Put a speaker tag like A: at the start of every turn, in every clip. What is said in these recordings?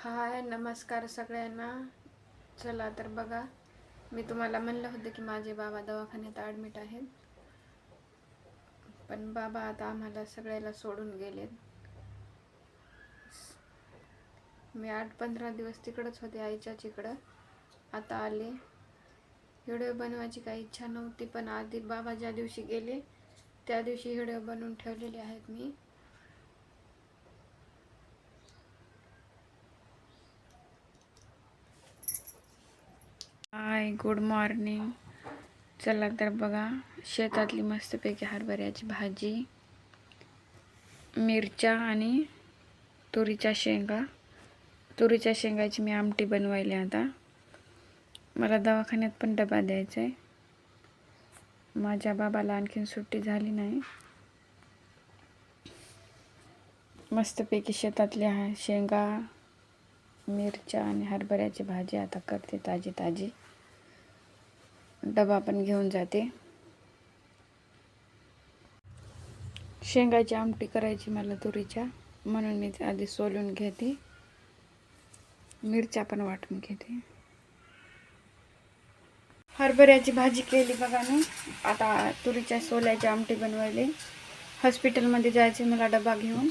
A: हाय नमस्कार सगळ्यांना. चला तर बघा, मी तुम्हाला म्हणलं होतं की माझे बाबा दवाखान्यात ॲडमिट आहेत, पण बाबा आता आम्हाला सगळ्याला सोडून गेलेत. मी 8-15 दिवस तिकडंच होते, आईच्याच इकडं. आता आले. व्हिडिओ बनवायची काही इच्छा नव्हती, पण आधी बाबा ज्या दिवशी गेले त्या दिवशी व्हिडिओ बनवून ठेवलेले आहेत मी. Hi good morning. चला तर बघा, शेतातली मस्तपैकी हरभऱ्याची भाजी, मिरच्या आणि तुरीच्या शेंगा. तुरीच्या शेंगाची मी आमटी बनवायली. आता मला दवाखान्यात पण डबा द्यायचा आहे. माझ्या बाबाला आणखीन सुट्टी झाली नाही. मस्तपैकी शेतातल्या शेंगा, मिरच्या आणि हरभऱ्याची भाजी आता करते, ताजी ताजी. डबा पण घेऊन जाते. शेंगाची आमटी करायची मला तुरीच्या, म्हणून मी आधी सोलून घेते. मिरच्या पण वाटून घेते. हरभऱ्याची भाजी केली बघा मी. आता तुरीच्या सोल्याची आमटी बनवायली. हॉस्पिटलमध्ये जायचे मला डबा घेऊन.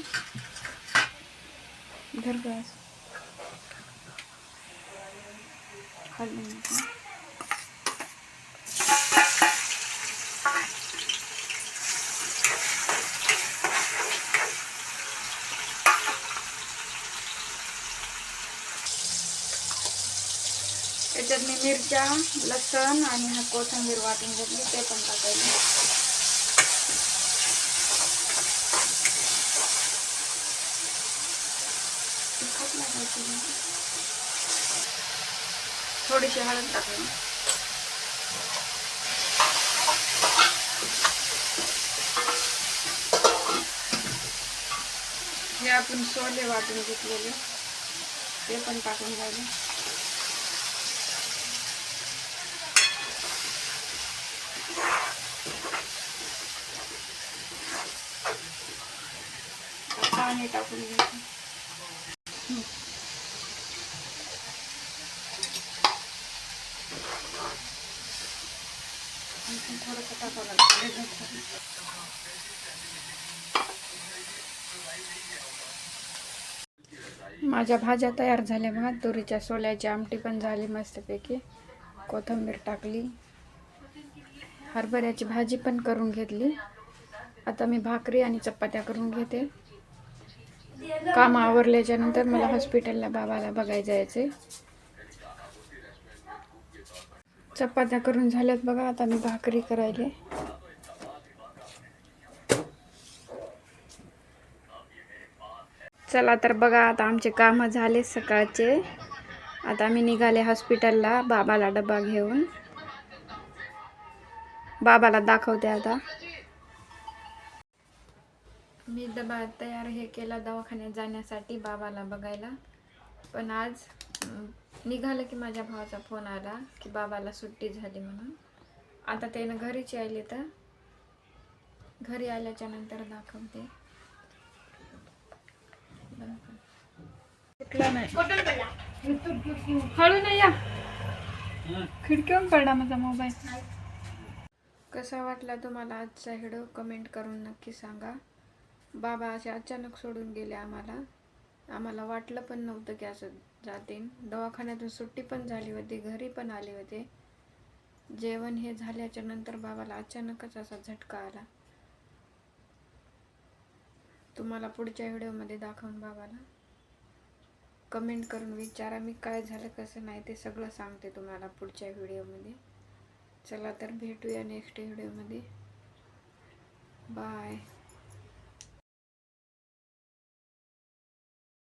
A: घर गॅस त्याच्यात मी मिरच्या, लसण आणि कोथिंबीर वाटून घेतली, ते पण टाकायला. थोडीशी हळद टाकायला. हे आपण सोले वाटून घेतलेले ते पण टाकून घ्यायला. पाणी टाकून घ्यायचं. थोडंसं टाकावं लागतं. माझ्या भाज्या तयार झाल्या बघा. तुरीच्या सोल्याची आमटी पण झाली मस्तपैकी. कोथिंबीर टाकली. हरभऱ्याची भाजी पण करून घेतली. आता मी भाकरी आणि चपात्या करून घेते. काम आवरल्याच्या नंतर मला हॉस्पिटलला बाबाला बघायला जायचे. चपात्या करून झाल्यात बघा. आता मी भाकरी करायले. चला तर बघा, आता आमचे काम झाले सकाळचे. आता मी निघाले हॉस्पिटलला बाबाला डबा घेऊन. बाबाला दाखवते आता. मी डबा तयार हे केला दवाखान्यात जाण्यासाठी बाबाला बघायला. पण आज निघालं की माझ्या भावाचा फोन आला की बाबाला सुट्टी झाली म्हणून. आता त्यानं घरीच यायले, तर घरी आल्याच्या नंतर दाखवते. कुठला नाही, हळू नाही या. खिडकीवरून पडला माझा मोबाईल. कसा वाटला तुम्हाला आजचा व्हिडिओ कमेंट करून नक्की सांगा. बाबा असे अचानक सोडून गेले आम्हाला वाटलं पण नव्हतं की असं जातील. दवाखान्यातून सुट्टी पण झाली होती, घरी पण आले होते. जेवण हे झाल्याच्या नंतर बाबाला अचानकच असा झटका आला. तुम्हाला पुढच्या व्हिडिओमध्ये दाखवून बाबाला. कमेंट करून विचारा, मी काय झालं कसं नाही ते सगळं सांगते तुम्हाला पुढच्या व्हिडिओमध्ये. चला तर भेटूया नेक्स्ट व्हिडिओमध्ये. बाय.